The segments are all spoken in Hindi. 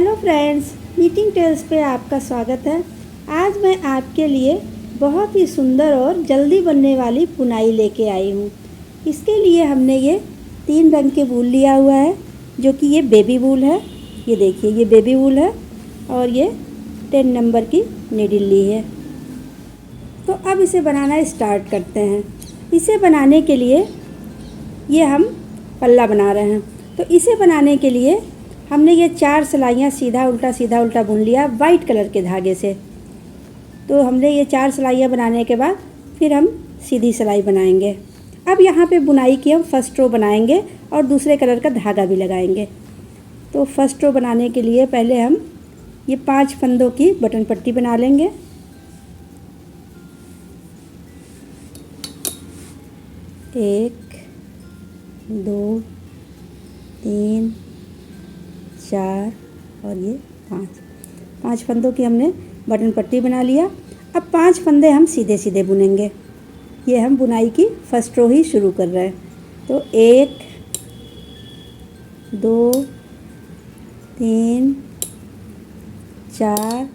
हेलो फ्रेंड्स, नीटिंग टेल्स पे आपका स्वागत है। आज मैं आपके लिए बहुत ही सुंदर और जल्दी बनने वाली बुनाई लेके आई हूँ। इसके लिए हमने ये 3 रंग के वूल लिया हुआ है, जो कि ये बेबी वूल है। ये देखिए, ये बेबी वूल है और ये 10 नंबर की नीडल ली है। तो अब इसे बनाना स्टार्ट करते हैं। इसे बनाने के लिए ये हम पल्ला बना रहे हैं। तो इसे बनाने के लिए हमने ये 4 सिलाइयाँ सीधा उल्टा बुन लिया वाइट कलर के धागे से। तो हमने ये 4 सिलाइयाँ बनाने के बाद फिर हम सीधी सिलाई बनाएंगे। अब यहाँ पे बुनाई की हम फर्स्ट रो बनाएंगे और दूसरे कलर का धागा भी लगाएंगे। तो फर्स्ट रो बनाने के लिए पहले हम ये 5 फंदों की बटन पट्टी बना लेंगे। एक, 2, 3, 4 और ये 5 फंदों की हमने बटन पट्टी बना लिया। अब 5 फंदे हम सीधे सीधे बुनेंगे। ये हम बुनाई की फर्स्ट रो ही शुरू कर रहे हैं। तो 1, 2, 3, 4,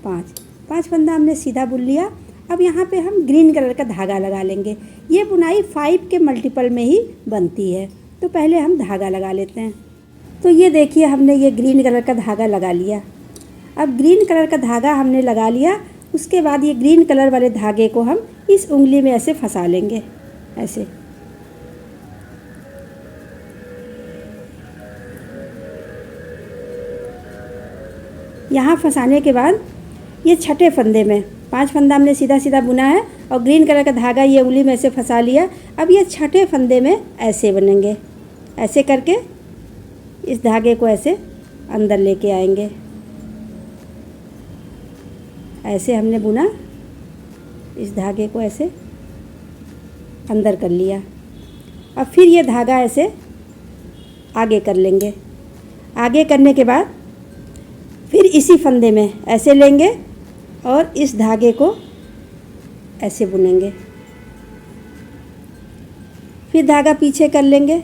5 फंदा हमने सीधा बुन लिया। अब यहाँ पे हम ग्रीन कलर का धागा लगा लेंगे। ये बुनाई 5 के मल्टीपल में ही बनती है। तो पहले हम धागा लगा लेते हैं। तो ये देखिए, हमने ये ग्रीन कलर का धागा लगा लिया। अब ग्रीन कलर का धागा हमने लगा लिया। उसके बाद ये ग्रीन कलर वाले धागे को हम इस उंगली में ऐसे फंसा लेंगे, ऐसे। यहाँ फंसाने के बाद ये छठे फंदे में 5 फंदा हमने सीधा सीधा बुना है और ग्रीन कलर का धागा ये उंगली में ऐसे फंसा लिया। अब ये छठे फंदे में ऐसे बनेंगे। ऐसे करके इस धागे को ऐसे अंदर लेके आएंगे। ऐसे हमने बुना, इस धागे को ऐसे अंदर कर लिया। अब फिर ये धागा ऐसे आगे कर लेंगे। आगे करने के बाद फिर इसी फंदे में ऐसे लेंगे और इस धागे को ऐसे बुनेंगे। फिर धागा पीछे कर लेंगे।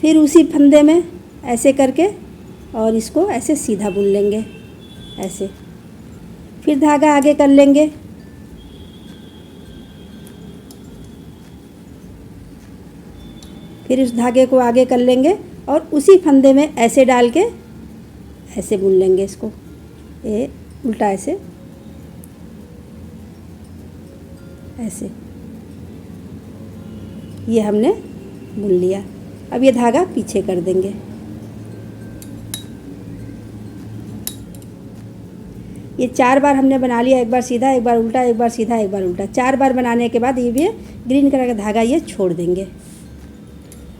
फिर उसी फंदे में ऐसे करके और इसको ऐसे सीधा बुन लेंगे, ऐसे। फिर धागा आगे कर लेंगे। फिर इस धागे को आगे कर लेंगे और उसी फंदे में ऐसे डाल के ऐसे बुन लेंगे इसको। ये उल्टा ऐसे, ऐसे। ये हमने बुन लिया। अब ये धागा पीछे कर देंगे। ये 4 बार हमने बना लिया, एक बार सीधा, एक बार उल्टा, एक बार सीधा, एक बार उल्टा। 4 बार बनाने के बाद ये भी ग्रीन कलर का धागा ये छोड़ देंगे।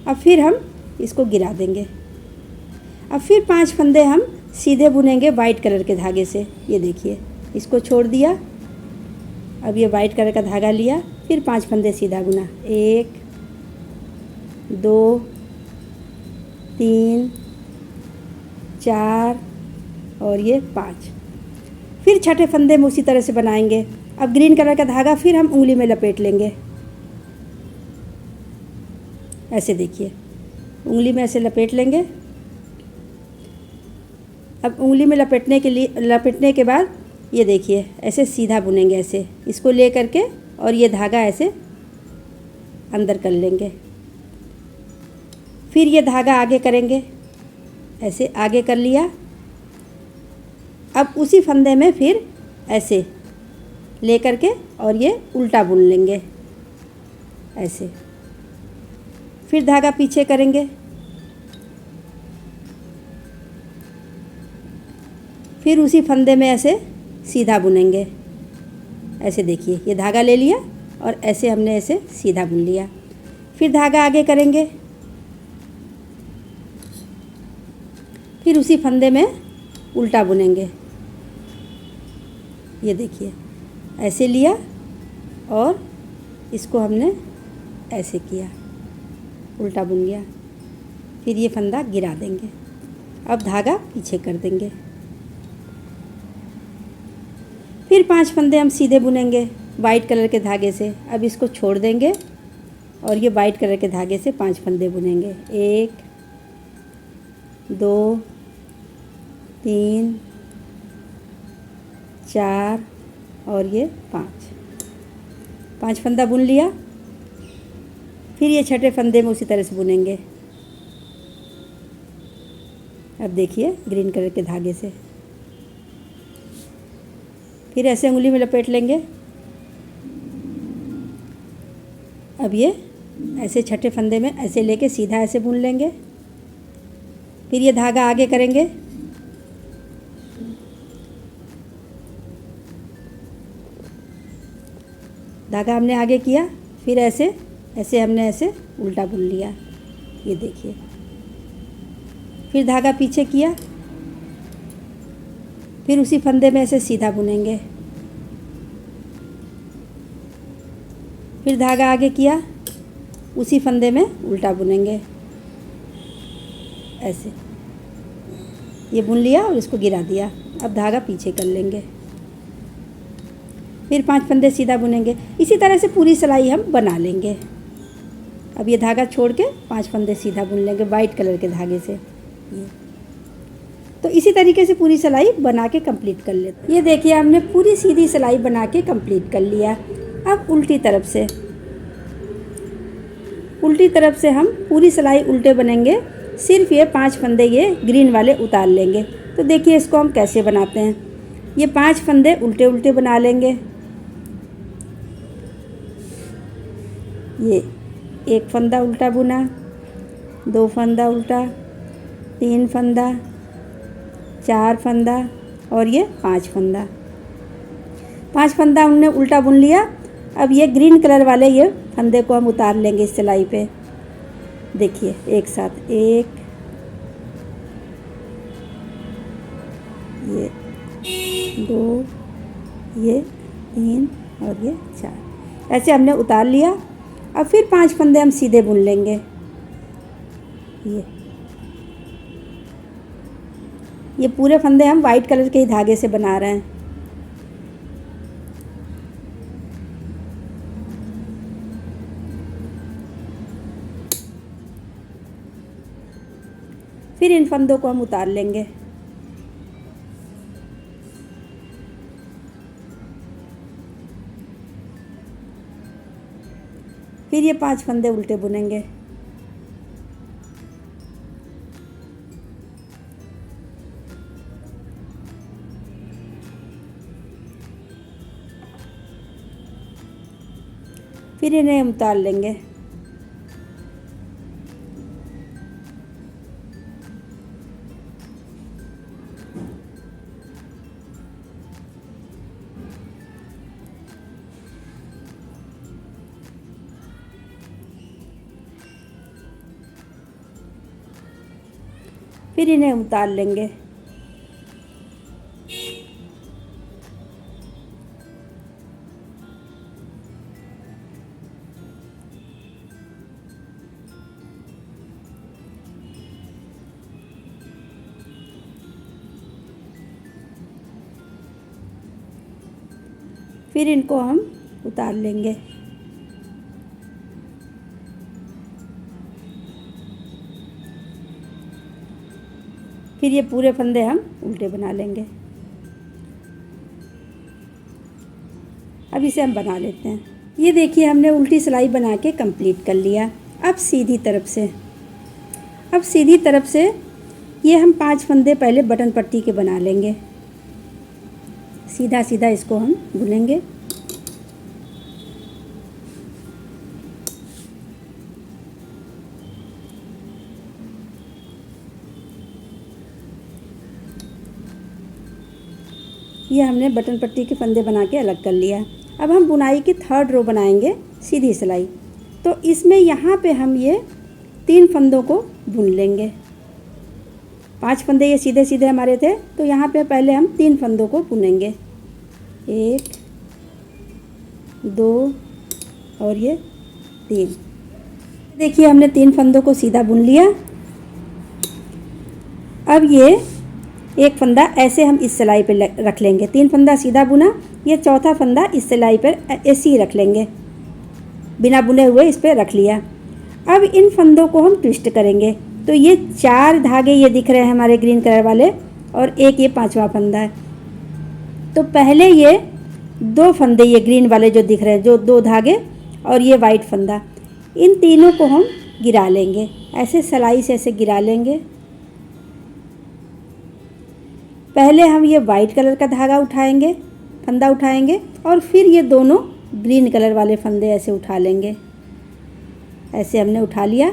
अब फिर हम इसको गिरा देंगे। अब फिर 5 फंदे हम सीधे बुनेंगे वाइट कलर के धागे से। ये देखिए, इसको छोड़ दिया। अब ये वाइट कलर का धागा लिया, फिर 5 फंदे सीधा बुना। 1, 2, 3, 4 और ये 5। फिर छठे फंदे में उसी तरह से बनाएंगे। अब ग्रीन कलर का धागा फिर हम उंगली में लपेट लेंगे, ऐसे। देखिए, उंगली में ऐसे लपेट लेंगे। अब उंगली में लपेटने के बाद ये देखिए, ऐसे सीधा बुनेंगे, ऐसे। इसको ले करके और ये धागा ऐसे अंदर कर लेंगे। फिर ये धागा आगे करेंगे, ऐसे आगे कर लिया। अब उसी फंदे में फिर ऐसे ले करके और ये उल्टा बुन लेंगे, ऐसे। फिर धागा पीछे करेंगे। फिर उसी फंदे में ऐसे सीधा बुनेंगे, ऐसे। देखिए, ये धागा ले लिया और ऐसे हमने ऐसे सीधा बुन लिया। फिर धागा आगे करेंगे। फिर उसी फंदे में उल्टा बुनेंगे। ये देखिए, ऐसे लिया और इसको हमने ऐसे किया, उल्टा बुन लिया। फिर ये फंदा गिरा देंगे। अब धागा पीछे कर देंगे। फिर 5 फंदे हम सीधे बुनेंगे वाइट कलर के धागे से। अब इसको छोड़ देंगे और ये वाइट कलर के धागे से 5 फंदे बुनेंगे। 1, 2 3 4 और ये 5 फंदा बुन लिया। फिर ये छठे फंदे में उसी तरह से बुनेंगे। अब देखिए ग्रीन कलर के धागे से फिर ऐसे उंगली में लपेट लेंगे। अब ये ऐसे छठे फंदे में ऐसे लेके सीधा ऐसे बुन लेंगे। फिर ये धागा आगे करेंगे। धागा हमने आगे किया, फिर ऐसे ऐसे हमने ऐसे उल्टा बुन लिया। ये देखिए, फिर धागा पीछे किया, फिर उसी फंदे में ऐसे सीधा बुनेंगे। फिर धागा आगे किया, उसी फंदे में उल्टा बुनेंगे ऐसे। ये बुन लिया और इसको गिरा दिया। अब धागा पीछे कर लेंगे। फिर 5 फंदे सीधा बुनेंगे। इसी तरह से पूरी सिलाई हम बना लेंगे। अब ये धागा छोड़ के 5 फंदे सीधा बुन लेंगे वाइट कलर के धागे से। ये तो इसी तरीके से पूरी सिलाई बना के कंप्लीट कर लेते। ये देखिए हमने पूरी सीधी सिलाई बना के कंप्लीट कर लिया। अब उल्टी तरफ से हम पूरी सिलाई उल्टे बनेंगे। सिर्फ ये 5 फंदे ये ग्रीन वाले उतार लेंगे। तो देखिए इसको हम कैसे बनाते हैं। ये 5 फंदे उल्टे उल्टे बना लेंगे। ये 1 फंदा उल्टा बुना, 2 फंदा उल्टा, 3 फंदा, 4 फंदा और ये 5 फंदा। 5 फंदा हमने उल्टा बुन लिया। अब ये ग्रीन कलर वाले ये फंदे को हम उतार लेंगे इस सिलाई पे। देखिए एक साथ 1, ये 2, ये 3 और ये 4। ऐसे हमने उतार लिया। अब फिर 5 फंदे हम सीधे बुन लेंगे। ये पूरे फंदे हम वाइट कलर के ही धागे से बना रहे हैं। फिर इन फंदों को हम उतार लेंगे। फिर ये 5 फंदे उल्टे बुनेंगे। फिर इन्हें हम उतार लेंगे। फिर इन्हें उतार लेंगे। फिर इनको हम उतार लेंगे। फिर ये पूरे फंदे हम उल्टे बना लेंगे। अब इसे हम बना लेते हैं। ये देखिए हमने उल्टी सिलाई बना के कंप्लीट कर लिया। अब सीधी तरफ से ये हम 5 फंदे पहले बटन पट्टी के बना लेंगे। सीधा सीधा इसको हम बुनेंगे। ये हमने बटन पट्टी के फंदे बना के अलग कर लिया। अब हम बुनाई की 3rd रो बनाएंगे सीधी सिलाई। तो इसमें यहाँ पे हम ये 3 फंदों को बुन लेंगे। 5 फंदे ये सीधे सीधे हमारे थे, तो यहाँ पे पहले हम 3 फंदों को बुनेंगे। 1 2 और ये 3। देखिए हमने 3 फंदों को सीधा बुन लिया। अब ये 1 फंदा ऐसे हम इस सिलाई पे रख लेंगे। 3 फंदा सीधा बुना, ये 4था फंदा इस सिलाई पर ऐसे ही रख लेंगे, बिना बुने हुए इस पर रख लिया। अब इन फंदों को हम ट्विस्ट करेंगे। तो ये 4 धागे ये दिख रहे हैं हमारे ग्रीन कलर वाले और एक ये 5वां फंदा है। तो पहले ये 2 फंदे ये ग्रीन वाले जो दिख रहे हैं, जो 2 धागे और ये वाइट फंदा, इन तीनों को हम गिरा लेंगे, ऐसे सिलाई से ऐसे गिरा लेंगे। पहले हम ये वाइट कलर का धागा उठाएंगे, फंदा उठाएंगे और फिर ये दोनों ग्रीन कलर वाले फंदे ऐसे उठा लेंगे। ऐसे हमने उठा लिया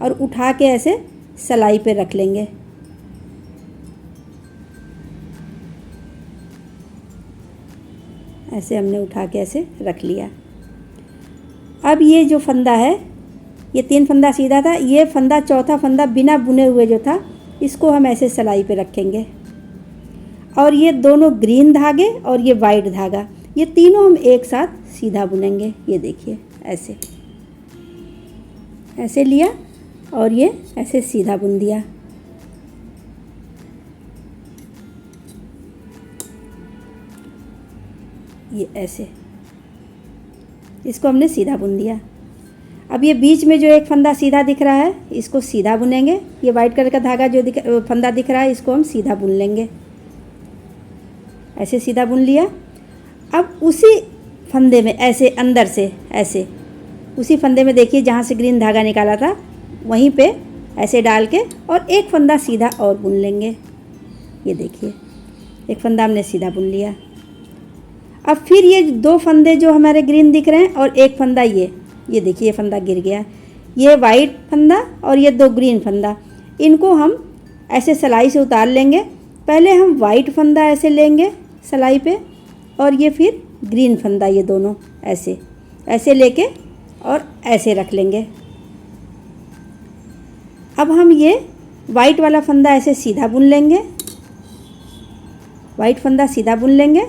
और उठा के ऐसे सिलाई पे रख लेंगे। ऐसे हमने उठा के ऐसे रख लिया। अब ये जो फंदा है, ये 3 फंदा सीधा था, ये फंदा चौथा फंदा बिना बुने हुए जो था, इसको हम ऐसे सिलाई पे रखेंगे। और ये दोनों ग्रीन धागे और ये वाइट धागा, ये तीनों हम एक साथ सीधा बुनेंगे। ये देखिए ऐसे ऐसे लिया और ये ऐसे सीधा बुन दिया। ये ऐसे इसको हमने सीधा बुन दिया। अब ये बीच में जो एक फंदा सीधा दिख रहा है, इसको सीधा बुनेंगे। ये वाइट कलर का धागा जो फंदा दिख रहा है, इसको हम सीधा बुन लेंगे। ऐसे सीधा बुन लिया। अब उसी फंदे में ऐसे अंदर से ऐसे उसी फंदे में देखिए जहाँ से ग्रीन धागा निकाला था, वहीं पे ऐसे डाल के और एक फंदा सीधा और बुन लेंगे। ये देखिए एक फंदा हमने सीधा बुन लिया। अब फिर ये 2 फंदे जो हमारे ग्रीन दिख रहे हैं और एक फंदा ये देखिए ये फंदा गिर गया। ये वाइट फंदा और ये 2 ग्रीन फंदा, इनको हम ऐसे सिलाई से उतार लेंगे। पहले हम वाइट फंदा ऐसे लेंगे सिलाई पे और ये फिर ग्रीन फंदा, ये दोनों ऐसे ऐसे लेके और ऐसे रख लेंगे। अब हम ये वाइट वाला फंदा ऐसे सीधा बुन लेंगे, वाइट फंदा सीधा बुन लेंगे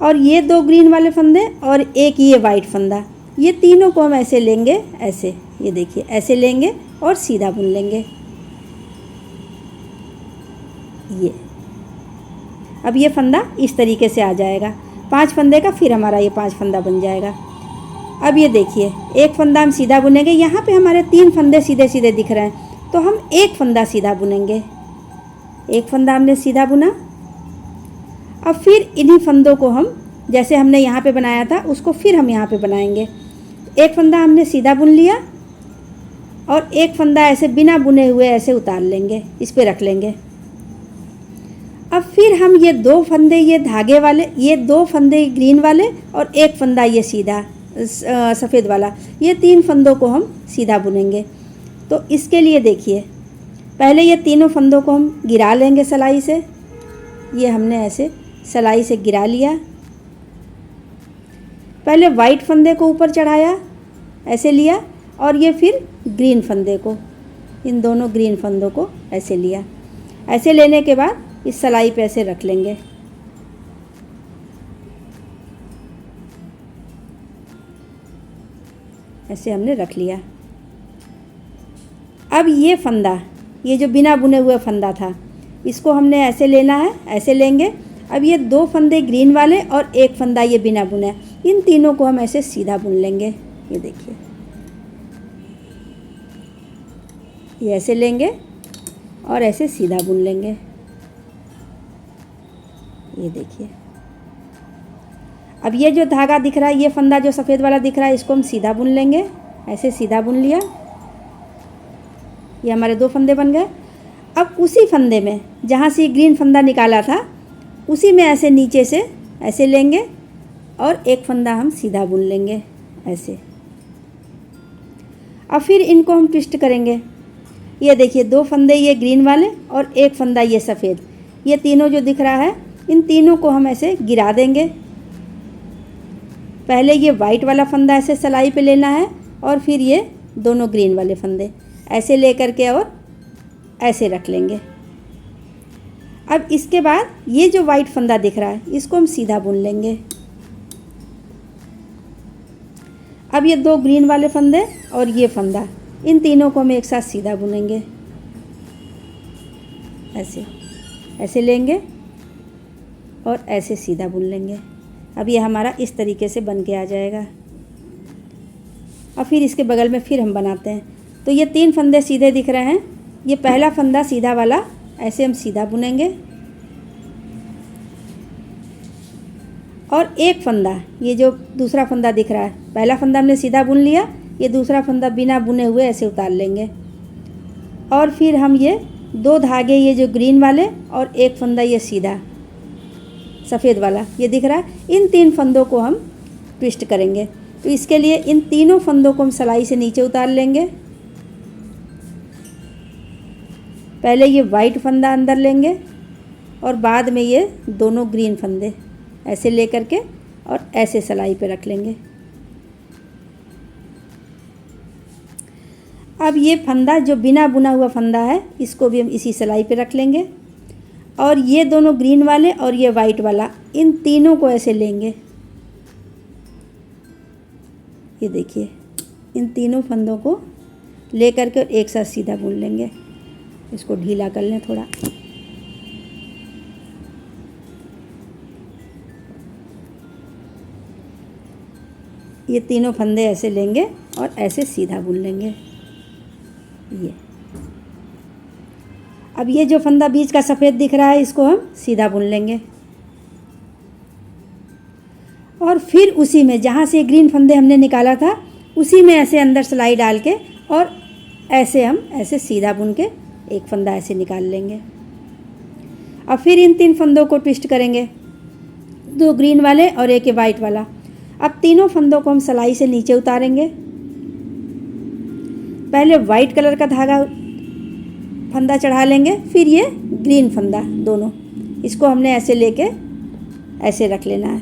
और ये 2 ग्रीन वाले फंदे और एक ये वाइट फंदा, ये तीनों को हम ऐसे लेंगे, ऐसे ये देखिए ऐसे लेंगे और सीधा बुन लेंगे। ये अब ये फंदा इस तरीके से आ जाएगा। 5 फंदे का फिर हमारा ये 5 फंदा बन जाएगा। अब ये देखिए एक फंदा हम सीधा बुनेंगे। यहाँ पे हमारे 3 फंदे सीधे सीधे दिख रहे हैं, तो हम एक फंदा सीधा बुनेंगे। एक फंदा हमने सीधा बुना। अब फिर इन्हीं फंदों को हम जैसे हमने यहाँ पे बनाया था, उसको फिर हम यहाँ पे बनाएंगे। एक फंदा हमने सीधा बुन लिया और एक फंदा ऐसे बिना बुने हुए ऐसे उतार लेंगे, इस पे रख लेंगे। अब फिर हम ये 2 फंदे ये धागे वाले, ये 2 फंदे ग्रीन वाले और एक फंदा ये सीधा सफ़ेद वाला, ये 3 फंदों को हम सीधा बुनेंगे। तो इसके लिए देखिए पहले ये तीनों फंदों को हम गिरा लेंगे सिलाई से। ये हमने ऐसे सिलाई से गिरा लिया। पहले वाइट फंदे को ऊपर चढ़ाया, ऐसे लिया और ये फिर ग्रीन फंदे को, इन दोनों ग्रीन फंदों को ऐसे लिया। ऐसे लेने के बाद इस सिलाई पे ऐसे रख लेंगे। ऐसे हमने रख लिया। अब ये फंदा, ये जो बिना बुने हुए फंदा था, इसको हमने ऐसे लेना है, ऐसे लेंगे। अब ये 2 फंदे ग्रीन वाले और एक फंदा ये बिना बुने, इन तीनों को हम ऐसे सीधा बुन लेंगे। ये देखिए ये ऐसे लेंगे और ऐसे सीधा बुन लेंगे। ये देखिए अब ये जो धागा दिख रहा है, ये फंदा जो सफ़ेद वाला दिख रहा है, इसको हम सीधा बुन लेंगे। ऐसे सीधा बुन लिया। ये हमारे 2 फंदे बन गए। अब उसी फंदे में जहाँ से ग्रीन फंदा निकाला था, उसी में ऐसे नीचे से ऐसे लेंगे और एक फंदा हम सीधा बुन लेंगे ऐसे। अब फिर इनको हम ट्विस्ट करेंगे। ये देखिए 2 फंदे ये ग्रीन वाले और एक फंदा ये सफ़ेद, ये तीनों जो दिख रहा है, इन तीनों को हम ऐसे गिरा देंगे। पहले ये वाइट वाला फंदा ऐसे सिलाई पे लेना है और फिर ये दोनों ग्रीन वाले फंदे ऐसे ले करके और ऐसे रख लेंगे। अब इसके बाद ये जो वाइट फंदा दिख रहा है, इसको हम सीधा बुन लेंगे। अब ये 2 ग्रीन वाले फंदे और ये फंदा, इन तीनों को हम एक साथ सीधा बुनेंगे। ऐसे ऐसे लेंगे और ऐसे सीधा बुन लेंगे। अब ये हमारा इस तरीके से बन के आ जाएगा। और फिर इसके बगल में फिर हम बनाते हैं। तो ये 3 फंदे सीधे दिख रहे हैं, ये पहला फंदा सीधा वाला ऐसे हम सीधा बुनेंगे और एक फंदा, ये जो दूसरा फंदा दिख रहा है, पहला फंदा हमने सीधा बुन लिया, ये दूसरा फंदा बिना बुने हुए ऐसे उतार लेंगे और फिर हम ये 2 धागे, ये जो ग्रीन वाले और एक फंदा ये सीधा सफ़ेद वाला ये दिख रहा है, इन 3 फंदों को हम ट्विस्ट करेंगे। तो इसके लिए इन तीनों फंदों को हम सिलाई से नीचे उतार लेंगे। पहले ये वाइट फंदा अंदर लेंगे और बाद में ये दोनों ग्रीन फंदे ऐसे ले करके और ऐसे सिलाई पे रख लेंगे। अब ये फंदा जो बिना बुना हुआ फंदा है, इसको भी हम इसी सिलाई पे रख लेंगे और ये दोनों ग्रीन वाले और ये वाइट वाला, इन तीनों को ऐसे लेंगे। ये देखिए, इन तीनों फंदों को ले करके एक साथ सीधा बुन लेंगे। इसको ढीला कर लें थोड़ा। ये तीनों फंदे ऐसे लेंगे और ऐसे सीधा बुन लेंगे। ये अब ये जो फंदा बीच का सफ़ेद दिख रहा है, इसको हम सीधा बुन लेंगे और फिर उसी में जहाँ से ग्रीन फंदे हमने निकाला था, उसी में ऐसे अंदर सिलाई डाल के और ऐसे हम ऐसे सीधा बुन के एक फंदा ऐसे निकाल लेंगे। अब फिर इन 3 फंदों को ट्विस्ट करेंगे, 2 ग्रीन वाले और एक वाइट वाला। अब तीनों फंदों को हम सिलाई से नीचे उतारेंगे। पहले वाइट कलर का धागा फंदा चढ़ा लेंगे, फिर ये ग्रीन फंदा दोनों, इसको हमने ऐसे लेके ऐसे रख लेना है।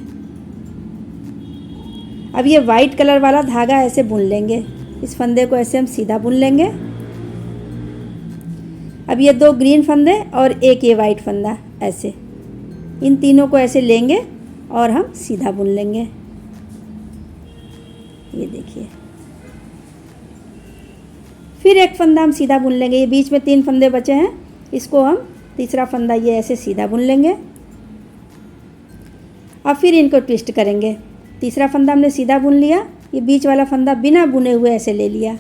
अब ये वाइट कलर वाला धागा ऐसे बुन लेंगे, इस फंदे को ऐसे हम सीधा बुन लेंगे। अब ये 2 ग्रीन फंदे और एक ये वाइट फंदा, ऐसे इन तीनों को ऐसे लेंगे और हम सीधा बुन लेंगे। ये देखिए, फिर एक फंदा हम सीधा बुन लेंगे। ये बीच में 3 फंदे बचे हैं, इसको हम तीसरा फंदा ये ऐसे सीधा बुन लेंगे। अब फिर इनको ट्विस्ट करेंगे। तीसरा फंदा हमने सीधा बुन लिया, ये बीच वाला फंदा बिना बुने हुए ऐसे ले लिया।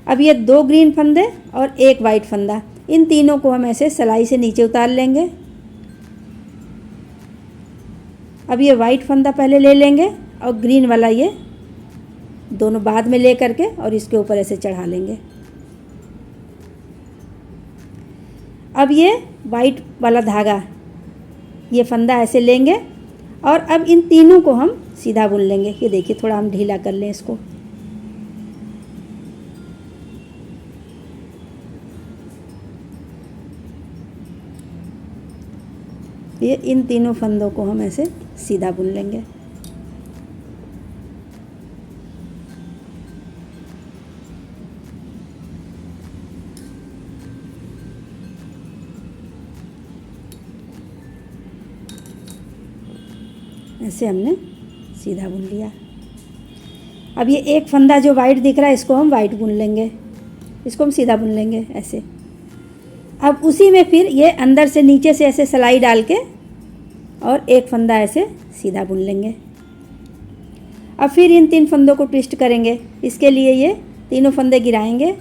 अब ये 2 ग्रीन फंदे और एक वाइट फंदा, इन तीनों को हम ऐसे सिलाई से नीचे उतार लेंगे। अब ये वाइट फंदा पहले ले लेंगे और ग्रीन वाला ये दोनों बाद में ले करके और इसके ऊपर ऐसे चढ़ा लेंगे। अब ये वाइट वाला धागा, ये फंदा ऐसे लेंगे और अब इन तीनों को हम सीधा बुन लेंगे। ये देखिए, थोड़ा हम ढीला कर लें इसको। ये इन तीनों फंदों को हम ऐसे सीधा बुन लेंगे। ऐसे हमने सीधा बुन लिया। अब ये एक फंदा जो वाइट दिख रहा है, इसको हम वाइट बुन लेंगे, इसको हम सीधा बुन लेंगे ऐसे। अब उसी में फिर ये अंदर से नीचे से ऐसे सिलाई डाल के और एक फंदा ऐसे सीधा बुन लेंगे। अब फिर इन 3 फंदों को ट्विस्ट करेंगे। इसके लिए ये तीनों फंदे गिराएंगे,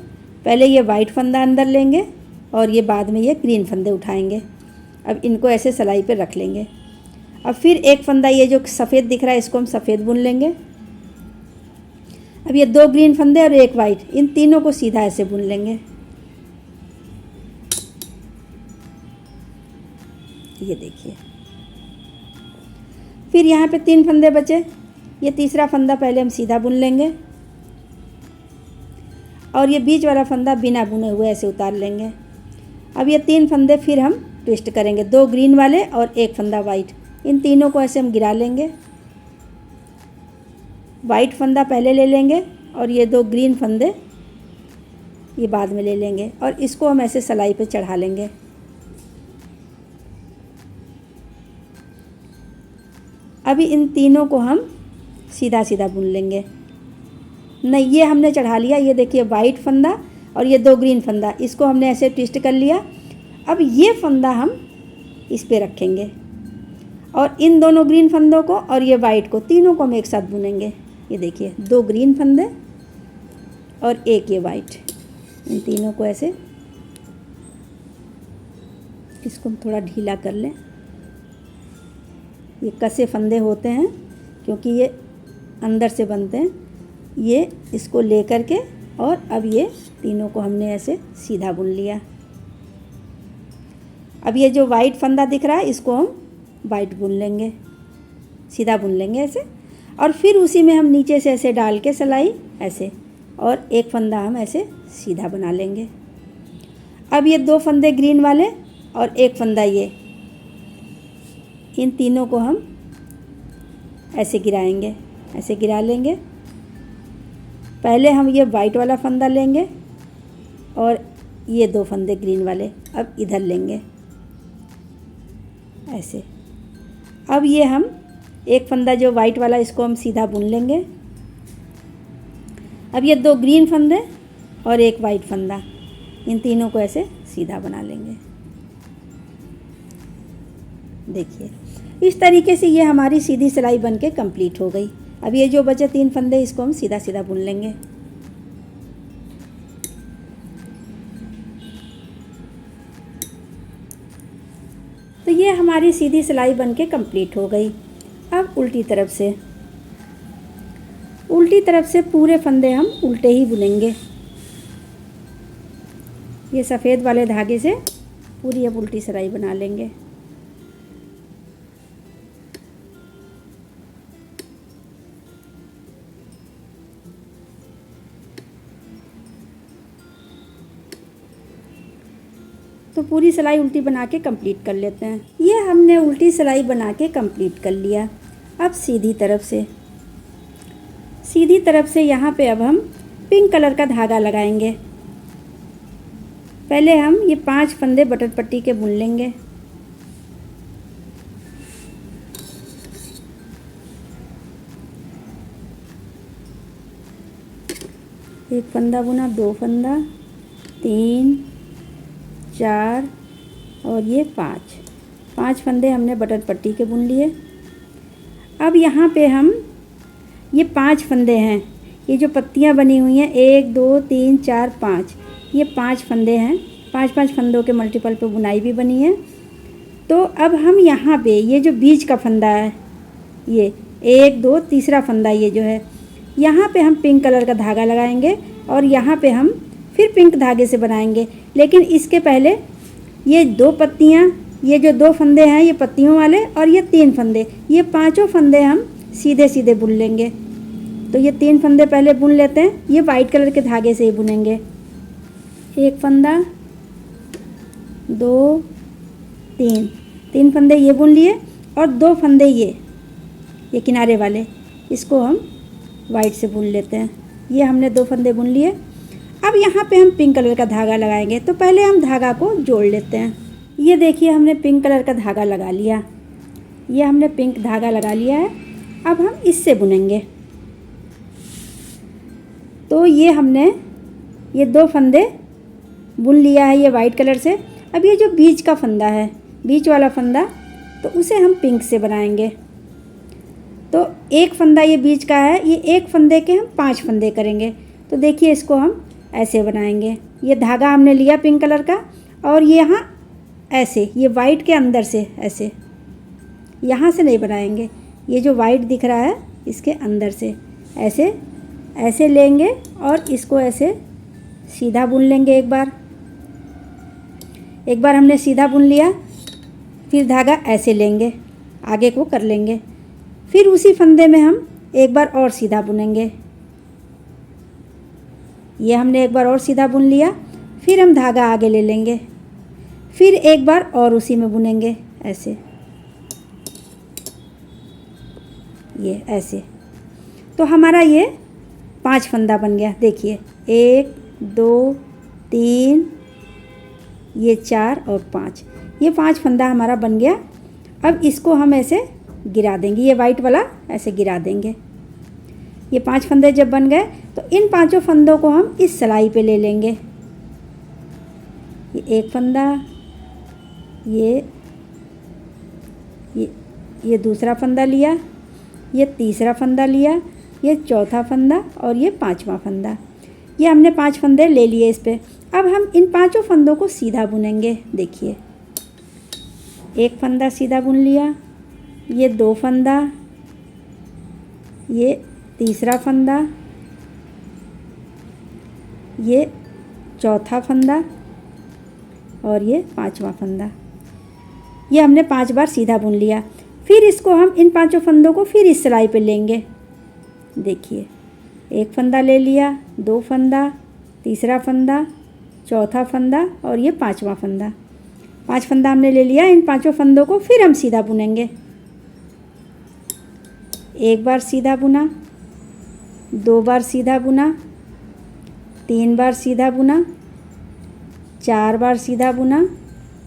पहले ये वाइट फंदा अंदर लेंगे और ये बाद में ये ग्रीन फंदे उठाएंगे। अब इनको ऐसे सिलाई पे रख लेंगे। अब फिर एक फंदा ये जो सफ़ेद दिख रहा है, इसको हम सफ़ेद बुन लेंगे। अब ये 2 ग्रीन फंदे और एक वाइट, इन तीनों को सीधा ऐसे बुन लेंगे। ये देखिए, फिर यहाँ पे 3 फंदे बचे, ये तीसरा फंदा पहले हम सीधा बुन लेंगे और ये बीच वाला फंदा बिना बुने हुए ऐसे उतार लेंगे। अब ये 3 फंदे फिर हम ट्विस्ट करेंगे, 2 ग्रीन वाले और एक फंदा वाइट, इन तीनों को ऐसे हम गिरा लेंगे। वाइट फंदा पहले ले लेंगे और ये 2 ग्रीन फंदे ये बाद में ले लेंगे और इसको हम ऐसे सिलाई पे चढ़ा लेंगे। अभी इन तीनों को हम सीधा सीधा बुन लेंगे। नहीं, ये हमने चढ़ा लिया, ये देखिए वाइट फंदा और ये 2 ग्रीन फंदा, इसको हमने ऐसे ट्विस्ट कर लिया। अब ये फंदा हम इस पे रखेंगे और इन दोनों ग्रीन फंदों को और ये वाइट को, तीनों को हम एक साथ बुनेंगे। ये देखिए, 2 ग्रीन फंदे और एक ये वाइट, इन तीनों को ऐसे इसको हम थोड़ा ढीला कर लें। ये कसे फंदे होते हैं क्योंकि ये अंदर से बनते हैं। ये इसको ले कर के और अब ये तीनों को हमने ऐसे सीधा बुन लिया। अब ये जो वाइट फंदा दिख रहा है इसको हम वाइट बुन लेंगे, सीधा बुन लेंगे ऐसे। और फिर उसी में हम नीचे से ऐसे डाल के सिलाई ऐसे, और एक फंदा हम ऐसे सीधा बना लेंगे। अब ये 2 फंदे ग्रीन वाले और एक फंदा ये, इन तीनों को हम ऐसे गिराएंगे, ऐसे गिरा लेंगे। पहले हम ये वाइट वाला फंदा लेंगे और ये 2 फंदे ग्रीन वाले अब इधर लेंगे ऐसे। अब ये हम एक फंदा जो वाइट वाला इसको हम सीधा बुन लेंगे। अब ये 2 ग्रीन फंदे और एक वाइट फंदा, इन तीनों को ऐसे सीधा बना लेंगे। देखिए इस तरीके से ये हमारी सीधी सिलाई बनके कंप्लीट हो गई। अब ये जो बचे 3 फंदे इसको हम सीधा सीधा बुन लेंगे। तो ये हमारी सीधी सिलाई बनके कंप्लीट हो गई। अब उल्टी तरफ से पूरे फंदे हम उल्टे ही बुनेंगे। ये सफ़ेद वाले धागे से पूरी अब उल्टी सिलाई बना लेंगे। तो पूरी सिलाई उल्टी बना के कंप्लीट कर लेते हैं। ये हमने उल्टी सिलाई बना के कंप्लीट कर लिया। अब सीधी तरफ से यहाँ पे अब हम पिंक कलर का धागा लगाएंगे। पहले हम ये 5 फंदे बटन पट्टी के बुन लेंगे। एक फंदा बुना, 2 फंदा, 3, 4 और ये 5 फंदे हमने बटन पट्टी के बुन लिए। अब यहाँ पे हम ये 5 फंदे हैं, ये जो पत्तियाँ बनी हुई हैं 1 2 3 4 5, ये 5 फंदे हैं। 5 फंदों के मल्टीपल पे बुनाई भी बनी है। तो अब हम यहाँ पे ये जो बीच का फंदा है, ये 1 2 तीसरा फंदा ये जो है, यहाँ पे हम पिंक कलर का धागा लगाएंगे और यहाँ पे हम फिर पिंक धागे से बनाएंगे। लेकिन इसके पहले ये 2 पत्तियाँ, ये जो 2 फंदे हैं ये पत्तियों वाले और ये 3 फंदे, ये 5 फंदे हम सीधे सीधे बुन लेंगे। तो ये 3 फंदे पहले बुन लेते हैं, ये वाइट कलर के धागे से ही बुनेंगे। 1 फंदा, 2 3 फंदे ये बुन लिए और 2 फंदे ये किनारे वाले, इसको हम वाइट से बुन लेते हैं। ये हमने 2 फंदे बुन लिए। अब यहाँ पे हम पिंक कलर का धागा लगाएंगे। तो पहले हम धागा को जोड़ लेते हैं। ये देखिए हमने पिंक कलर का धागा लगा लिया। ये हमने पिंक धागा लगा लिया है। अब हम इससे बुनेंगे। तो ये हमने ये 2 फंदे बुन लिया है ये वाइट कलर से। अब ये जो बीच का फंदा है, बीच वाला फंदा, तो उसे हम पिंक से बनाएंगे। तो एक फंदा ये बीच का है, ये एक फंदे के हम 5 फंदे करेंगे। तो देखिए इसको हम ऐसे बनाएंगे। ये धागा हमने लिया पिंक कलर का और ये यहाँ ऐसे, ये वाइट के अंदर से ऐसे, यहाँ से नहीं बनाएंगे, ये जो वाइट दिख रहा है इसके अंदर से ऐसे ऐसे लेंगे और इसको ऐसे सीधा बुन लेंगे। एक बार हमने सीधा बुन लिया, फिर धागा ऐसे लेंगे, आगे को कर लेंगे, फिर उसी फंदे में हम एक बार और सीधा बुनेंगे। ये हमने एक बार और सीधा बुन लिया, फिर हम धागा आगे ले लेंगे, फिर एक बार और उसी में बुनेंगे ऐसे, ये ऐसे। तो हमारा ये 5 फंदा बन गया। देखिए 1 2 3, ये 4 और 5, ये 5 फंदा हमारा बन गया। अब इसको हम ऐसे गिरा देंगे, ये वाइट वाला ऐसे गिरा देंगे। ये 5 फंदे जब बन गए तो इन 5 फंदों को हम इस सिलाई पे ले लेंगे। ये एक फंदा, ये दूसरा फंदा लिया, ये तीसरा फंदा लिया, ये चौथा फंदा और ये 5वां फंदा। ये हमने 5 फंदे ले लिए इस पे। अब हम इन 5 फंदों को सीधा बुनेंगे। देखिए एक फंदा सीधा बुन लिया, ये 2 फंदा, ये तीसरा फंदा, ये चौथा फंदा और ये 5वां फंदा। ये हमने 5 बार सीधा बुन लिया। फिर इसको हम इन 5 फंदों को फिर इस सिलाई पे लेंगे। देखिए, एक फंदा ले लिया, 2 फंदा, तीसरा फंदा, चौथा फंदा और ये 5वां फंदा। 5 फंदा हमने ले लिया। इन 5 फंदों को फिर हम सीधा बुनेंगे। एक बार सीधा बुना, 2 बार सीधा बुना, 3 बार सीधा बुना, 4 बार सीधा बुना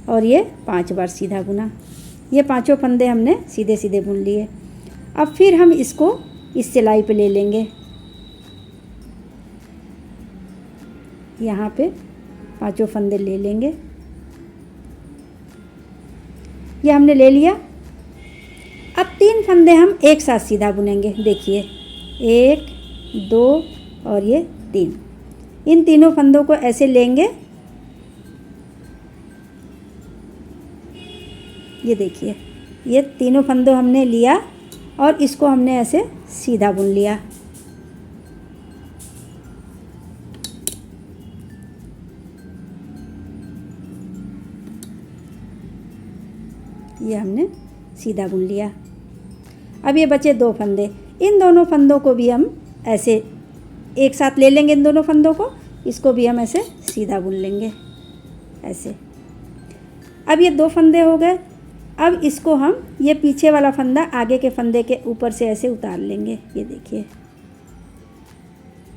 और ये 5 बार सीधा बुना। ये 5 फंदे हमने सीधे सीधे बुन लिए। अब फिर हम इसको इस सिलाई पे ले लेंगे। यहाँ पे 5 फंदे ले लेंगे। ये हमने ले लिया। अब 3 फंदे हम एक साथ सीधा बुनेंगे। देखिए, 1, 2 और ये 3। इन तीनों फंदों को ऐसे लेंगे। ये देखिए, ये तीनों फंदों हमने लिया और इसको हमने ऐसे सीधा बुन लिया। ये हमने सीधा बुन लिया। अब ये बचे 2 फंदे। इन दोनों फंदों को भी हम ऐसे एक साथ ले लेंगे। इन दोनों फंदों को, इसको भी हम ऐसे सीधा बुन लेंगे ऐसे। अब ये 2 फंदे हो गए। अब इसको हम ये पीछे वाला फंदा आगे के फंदे के ऊपर से ऐसे उतार लेंगे। ये देखिए,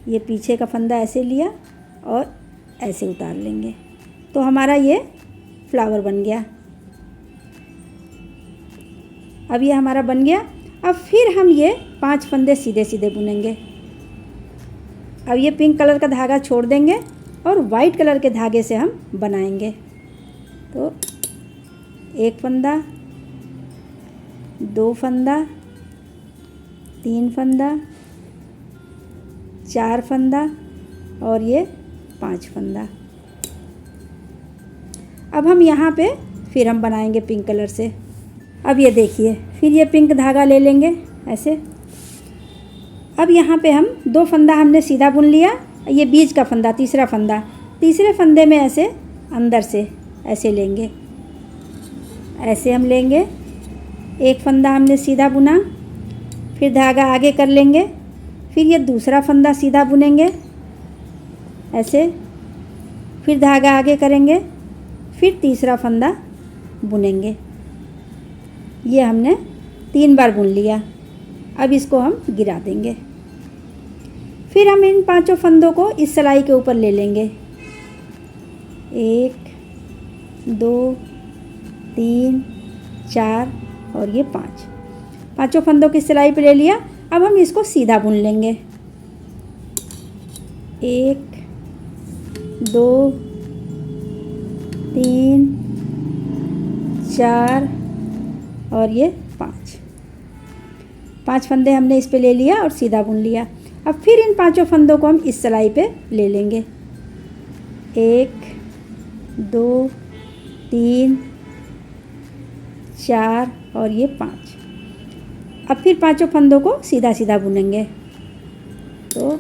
ये पीछे का फंदा ऐसे लिया और ऐसे उतार लेंगे तो हमारा ये फ्लावर बन गया। अब ये हमारा बन गया। अब फिर हम ये 5 फंदे सीधे सीधे बुनेंगे। अब ये पिंक कलर का धागा छोड़ देंगे और वाइट कलर के धागे से हम बनाएंगे। तो 1 फंदा, 2 फंदा, 3 फंदा, 4 फंदा और ये 5 फंदा। अब हम यहाँ पे फिर हम बनाएंगे पिंक कलर से। अब ये देखिए, फिर ये पिंक धागा ले लेंगे ऐसे। अब यहाँ पे हम 2 फंदा हमने सीधा बुन लिया। ये बीच का फंदा, तीसरा फंदा, तीसरे फंदे में ऐसे अंदर से ऐसे लेंगे। ऐसे हम लेंगे। एक फंदा हमने सीधा बुना, फिर धागा आगे कर लेंगे। फिर ये दूसरा फंदा सीधा बुनेंगे ऐसे, फिर धागा आगे करेंगे, फिर तीसरा फंदा बुनेंगे। ये हमने 3 बार बुन लिया। अब इसको हम गिरा देंगे। फिर हम इन 5 फंदों को इस सिलाई के ऊपर ले लेंगे। 1, 2, 3, 4 और ये 5। 5 फंदों की सिलाई पे ले लिया। अब हम इसको सीधा बुन लेंगे। 1, 2, 3, 4 और ये 5। 5 फंदे हमने इस पे ले लिया और सीधा बुन लिया। अब फिर इन 5 फंदों को हम इस सिलाई पे ले लेंगे। 1, 2, 3, 4 और ये 5। अब फिर 5 फंदों को सीधा सीधा बुनेंगे। तो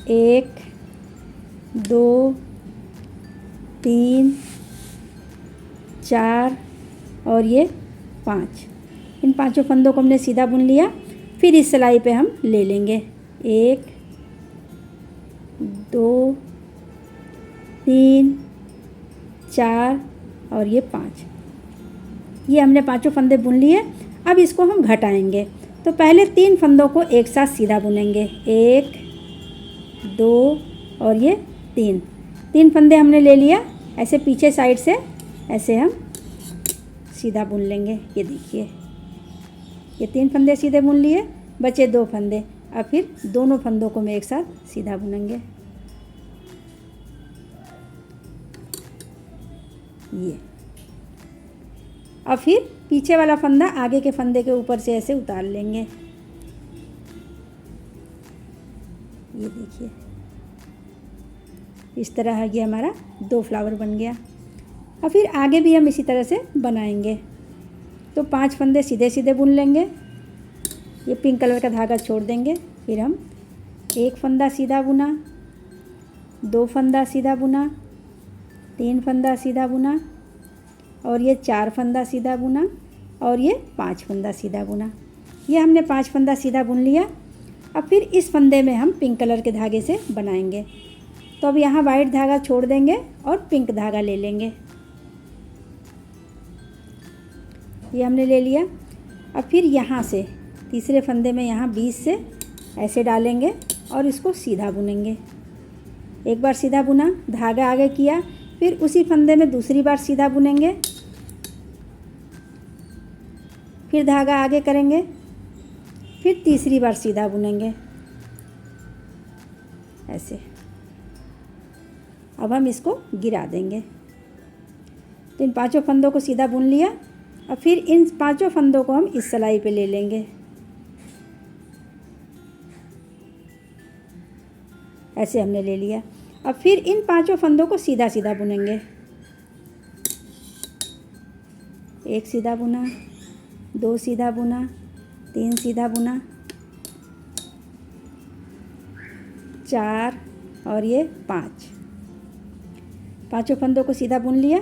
1, 2, 3, 4 और ये 5। इन 5 फंदों को हमने सीधा बुन लिया। फिर इस सिलाई पे हम ले लेंगे। 1, 2, 3, 4 और ये 5। ये हमने 5 फंदे बुन लिए। अब इसको हम घटाएंगे। तो पहले 3 फंदों को एक साथ सीधा बुनेंगे। 1, 2 और ये 3 फंदे हमने ले लिया। ऐसे पीछे साइड से ऐसे हम सीधा बुन लेंगे। ये देखिए, ये 3 फंदे सीधे बुन लिए, बचे 2 फंदे। अब फिर दोनों फंदों को मैं एक साथ सीधा बुनेंगे। ये अब फिर पीछे वाला फंदा आगे के फंदे के ऊपर से ऐसे उतार लेंगे। ये देखिए, इस तरह ये हमारा 2 फ्लावर बन गया। और फिर आगे भी हम इसी तरह से बनाएंगे। तो 5 फंदे सीधे सीधे बुन लेंगे। ये पिंक कलर का धागा छोड़ देंगे। फिर हम 1 फंदा सीधा बुना, 2 फंदा सीधा बुना, 3 फंदा सीधा बुना, और ये 4 फंदा सीधा बुना, और ये 5 फंदा सीधा बुना। ये हमने 5 फंदा सीधा बुन लिया। अब फिर इस फंदे में हम पिंक कलर के धागे से बनाएंगे। तो अब यहाँ वाइट धागा छोड़ देंगे और पिंक धागा ले लेंगे। ये हमने ले लिया। अब फिर यहाँ से तीसरे फंदे में यहाँ बीच से ऐसे डालेंगे और इसको सीधा बुनेंगे। एक बार सीधा बुना, धागा आगे किया, फिर उसी फंदे में दूसरी बार सीधा बुनेंगे, फिर धागा आगे करेंगे, फिर तीसरी बार सीधा बुनेंगे ऐसे। अब हम इसको गिरा देंगे। तो इन 5 फंदों को सीधा बुन लिया। अब फिर इन 5 फंदों को हम इस सिलाई पे ले लेंगे। ऐसे हमने ले लिया। अब फिर इन 5 फंदों को सीधा सीधा बुनेंगे। 1 सीधा बुना, 2 सीधा बुना, 3 सीधा बुना, 4 और ये 5। 5 फंदों को सीधा बुन लिया।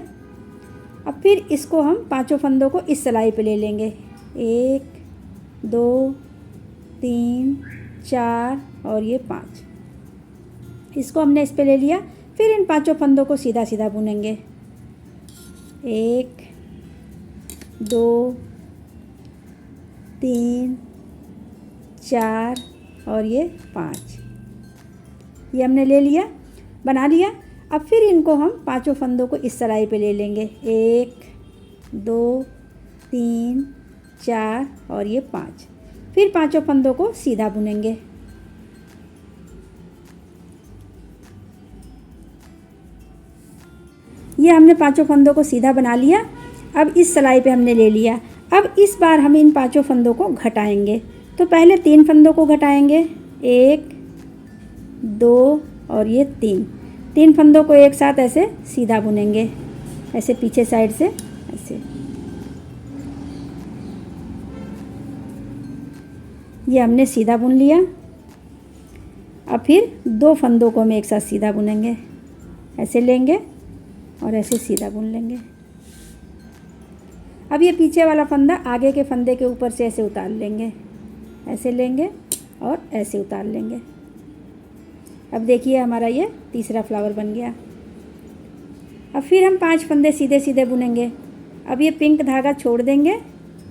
अब फिर इसको हम 5 फंदों को इस सिलाई पे ले लेंगे। 1 2 3 4 और ये 5। इसको हमने इस पे ले लिया। फिर इन 5 फंदों को सीधा सीधा बुनेंगे। 1 2 3 4 और ये 5। ये हमने ले लिया, बना लिया। अब फिर इनको हम 5 फंदों को इस सिलाई पे ले लेंगे। 1 2 3 4 और ये 5। फिर 5 फंदों को सीधा बुनेंगे। ये हमने 5 फंदों को सीधा बना लिया। अब इस सिलाई पे हमने ले लिया। अब इस बार हम इन 5 फंदों को घटाएंगे। तो पहले 3 फंदों को घटाएंगे। 1 2 और ये 3 फंदों को एक साथ ऐसे सीधा बुनेंगे, ऐसे पीछे साइड से ऐसे। ये हमने सीधा बुन लिया। अब फिर 2 फंदों को हम एक साथ सीधा बुनेंगे। ऐसे लेंगे और ऐसे सीधा बुन लेंगे। अब ये पीछे वाला फंदा आगे के फंदे के ऊपर से ऐसे उतार लेंगे। ऐसे लेंगे और ऐसे उतार लेंगे। अब देखिए हमारा ये तीसरा फ्लावर बन गया। अब फिर हम 5 फंदे सीधे सीधे बुनेंगे। अब ये पिंक धागा छोड़ देंगे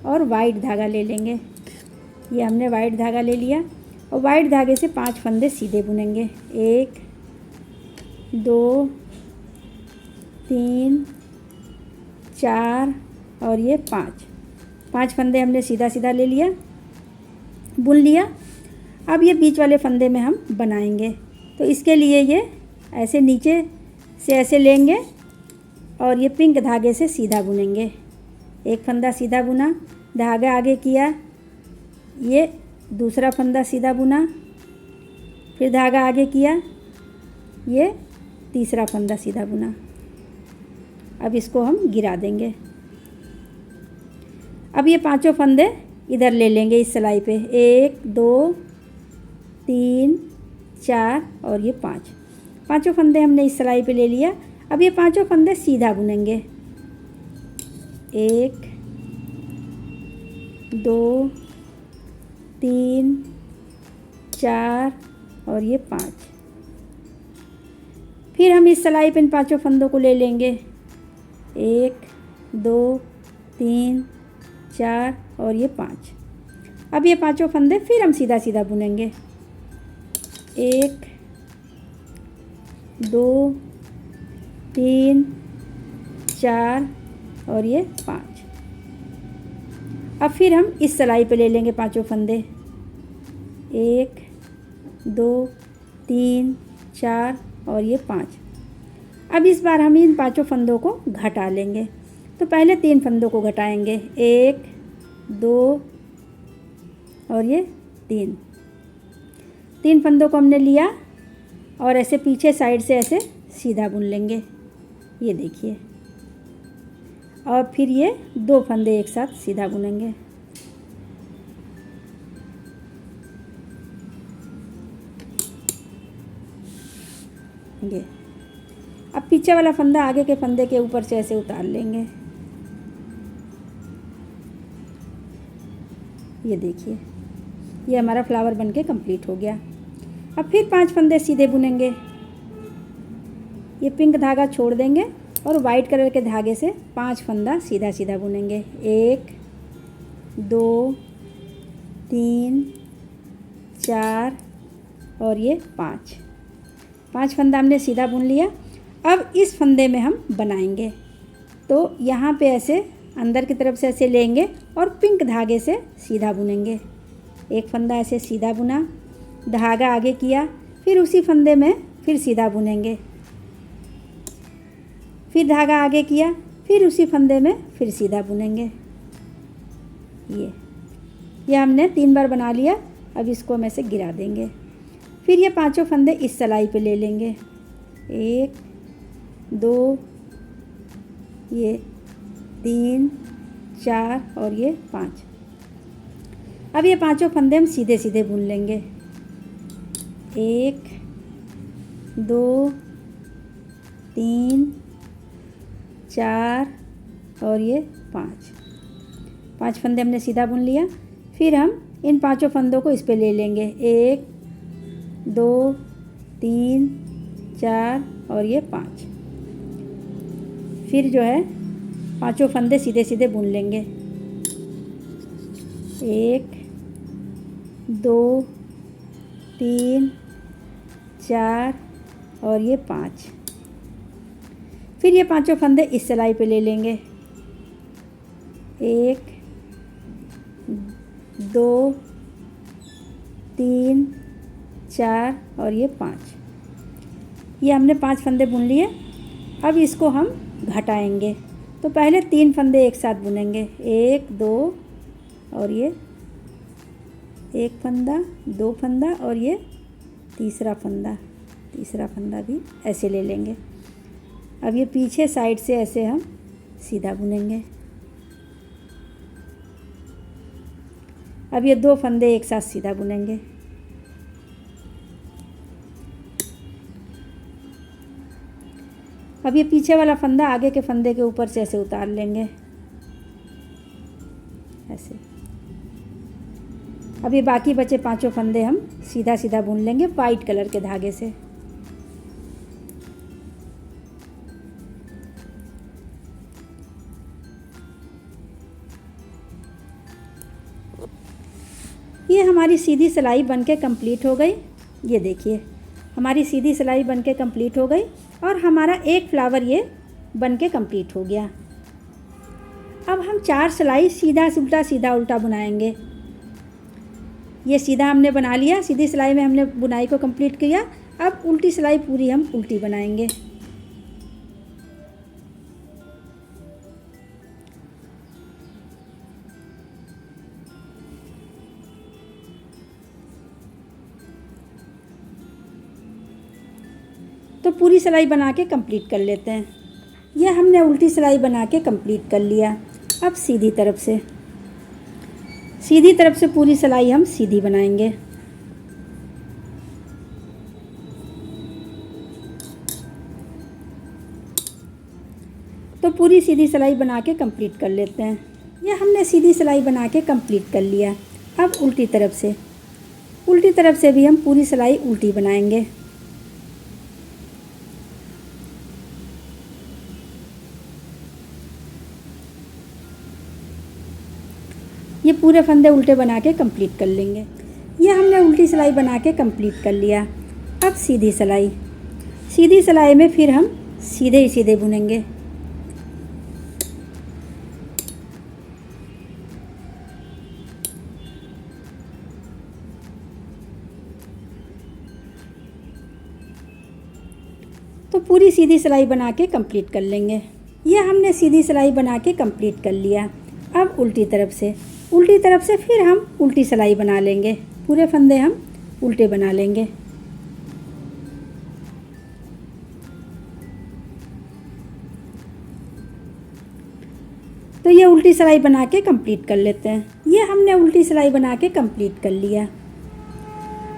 और वाइट धागा ले लेंगे। ये हमने वाइट धागा ले लिया और वाइट धागे से 5 फंदे सीधे बुनेंगे। 1 2 3 4 और ये 5 फंदे हमने सीधा सीधा ले लिया, बुन लिया। अब ये बीच वाले फंदे में हम बनाएंगे। तो इसके लिए ये ऐसे नीचे से ऐसे लेंगे और ये पिंक धागे से सीधा बुनेंगे। एक फंदा सीधा बुना, धागा आगे किया, ये दूसरा फंदा सीधा बुना, फिर धागा आगे किया, ये तीसरा फंदा सीधा बुना। अब इसको हम गिरा देंगे। अब ये 5 फंदे इधर ले लेंगे इस सिलाई पे। 1 2 3 4 और ये 5 फंदे हमने इस सिलाई पे ले लिया। अब ये 5 फंदे सीधा बुनेंगे। 1 2 3 4 और ये 5। फिर हम इस सिलाई पे इन 5 फंदों को ले लेंगे। 1 2 3 4 और ये 5। अब ये 5 फंदे फिर हम सीधा सीधा बुनेंगे। 1 2 3 4 और ये 5। अब फिर हम इस सिलाई पे ले लेंगे 5 फंदे। 1 2 3 4 और ये 5। अब इस बार हम इन 5 फंदों को घटा लेंगे। तो पहले 3 फंदों को घटाएंगे। 1 2 और ये 3 फंदों को हमने लिया और ऐसे पीछे साइड से ऐसे सीधा बुन लेंगे। ये देखिए। और फिर ये 2 फंदे एक साथ सीधा बुनेंगे। ये अब पीछे वाला फंदा आगे के फंदे के ऊपर से ऐसे उतार लेंगे। ये देखिए, ये हमारा फ्लावर बनके कंप्लीट हो गया। अब फिर 5 फंदे सीधे बुनेंगे। ये पिंक धागा छोड़ देंगे और वाइट कलर के धागे से 5 फंदा सीधा सीधा बुनेंगे। 1 2 3 4 और ये 5 फंदा हमने सीधा बुन लिया। अब इस फंदे में हम बनाएंगे, तो यहाँ पे ऐसे अंदर की तरफ से ऐसे लेंगे और पिंक धागे से सीधा बुनेंगे। एक फंदा ऐसे सीधा बुना, धागा आगे किया, फिर उसी फंदे में फिर सीधा बुनेंगे, फिर धागा आगे किया, फिर उसी फंदे में फिर सीधा बुनेंगे। ये हमने 3 बार बना लिया। अब इसको हम ऐसे गिरा देंगे। फिर ये 5 फंदे इस सिलाई पे ले लेंगे। 1 2 ये 3 4 और ये 5। अब ये 5 फंदे हम सीधे सीधे बुन लेंगे। 1 2 3 4 और ये 5 फंदे हमने सीधा बुन लिया। फिर हम इन 5 फंदों को इस पे ले लेंगे। 1 2 3 4 और ये 5। फिर जो है 5 फंदे सीधे सीधे बुन लेंगे। 1 2 3 4 और ये 5। फिर ये 5 फंदे इस सिलाई पे ले लेंगे। 1 2 3 4 और ये 5। ये हमने 5 फंदे बुन लिए। अब इसको हम घटाएंगे, तो पहले 3 फंदे एक साथ बुनेंगे। 1 2 और ये 1 फंदा, 2 फंदा और ये तीसरा फंदा भी ऐसे ले लेंगे। अब ये पीछे साइड से ऐसे हम सीधा बुनेंगे। अब ये 2 फंदे एक साथ सीधा बुनेंगे। अब ये पीछे वाला फंदा आगे के फंदे के ऊपर से ऐसे उतार लेंगे, ऐसे। अब ये बाकी बचे 5 फंदे हम सीधा सीधा बुन लेंगे वाइट कलर के धागे से। ये हमारी सीधी सिलाई बनके कंप्लीट हो गई। ये देखिए, हमारी सीधी सिलाई बनके कंप्लीट हो गई और हमारा एक फ्लावर ये बनके कंप्लीट हो गया। अब हम 4 सिलाई सीधा उल्टा बुनाएंगे। ये सीधा हमने बना लिया, सीधी सिलाई में हमने बुनाई को कंप्लीट किया। अब उल्टी सिलाई पूरी हम उल्टी बनाएंगे। तो पूरी सिलाई बना के कंप्लीट कर लेते हैं। यह हमने उल्टी सिलाई बना के कंप्लीट कर लिया। अब सीधी तरफ से पूरी सिलाई हम सीधी बनाएंगे। तो पूरी सीधी सिलाई बना के कंप्लीट कर लेते हैं। यह हमने सीधी सिलाई बना के कंप्लीट कर लिया। अब उल्टी तरफ से भी हम पूरी सिलाई उल्टी बनाएंगे। ये पूरे फंदे उल्टे बना के कंप्लीट कर लेंगे। ये हमने उल्टी सिलाई बना के कंप्लीट कर लिया। अब सीधी सिलाई में फिर हम सीधे ही सीधे बुनेंगे। तो पूरी सीधी सिलाई बना के कंप्लीट कर लेंगे। ये हमने सीधी सिलाई बना के कंप्लीट कर लिया। अब उल्टी तरफ से फिर हम उल्टी सिलाई बना लेंगे। पूरे फंदे हम उल्टे बना लेंगे। तो ये उल्टी सिलाई बना के कंप्लीट कर लेते हैं। ये हमने उल्टी सिलाई बना के कंप्लीट कर लिया।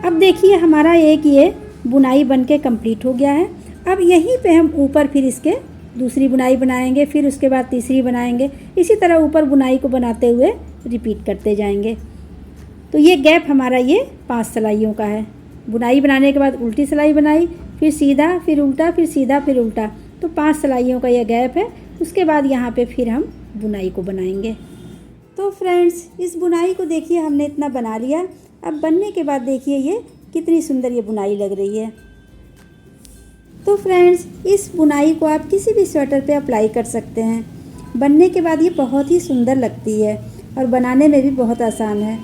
अब देखिए हमारा एक ये बुनाई बन के कंप्लीट हो गया है। अब यहीं पे हम ऊपर फिर इसके दूसरी बुनाई बनाएंगे, फिर उसके बाद तीसरी बनाएंगे। इसी तरह ऊपर बुनाई को बनाते हुए रिपीट करते जाएंगे। तो ये गैप हमारा ये 5 सिलाइयों का है। बुनाई बनाने के बाद उल्टी सिलाई बनाई, फिर सीधा, फिर उल्टा, फिर सीधा, फिर उल्टा, तो 5 सिलाइयों का यह गैप है। उसके बाद यहाँ पे फिर हम बुनाई को बनाएंगे। तो फ्रेंड्स, इस बुनाई को देखिए हमने इतना बना लिया। अब बनने के बाद देखिए ये कितनी सुंदर ये बुनाई लग रही है। तो फ्रेंड्स, इस बुनाई को आप किसी भी स्वेटर पे अप्लाई कर सकते हैं। बनने के बाद ये बहुत ही सुंदर लगती है और बनाने में भी बहुत आसान है।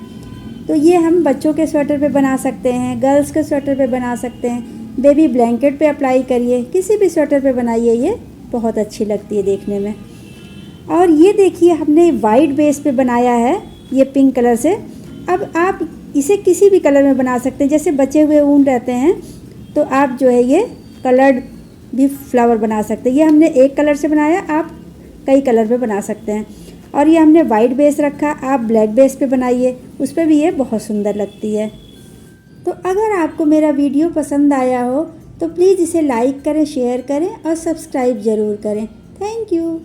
तो ये हम बच्चों के स्वेटर पे बना सकते हैं, गर्ल्स के स्वेटर पे बना सकते हैं, बेबी ब्लैंकेट पे अप्लाई करिए, किसी भी स्वेटर पे बनाइए, ये बहुत अच्छी लगती है देखने में। और ये देखिए हमने वाइट बेस पे बनाया है ये पिंक कलर से। अब आप इसे किसी भी कलर में बना सकते हैं। जैसे बचे हुए ऊन रहते हैं तो आप जो है ये कलर्ड भी फ्लावर बना सकते हैं। ये हमने एक कलर से बनाया, आप कई कलर पे बना सकते हैं। और ये हमने वाइट बेस रखा, आप ब्लैक बेस पे बनाइए, उस पर भी ये बहुत सुंदर लगती है। तो अगर आपको मेरा वीडियो पसंद आया हो तो प्लीज़ इसे लाइक करें, शेयर करें और सब्सक्राइब ज़रूर करें। Thank you.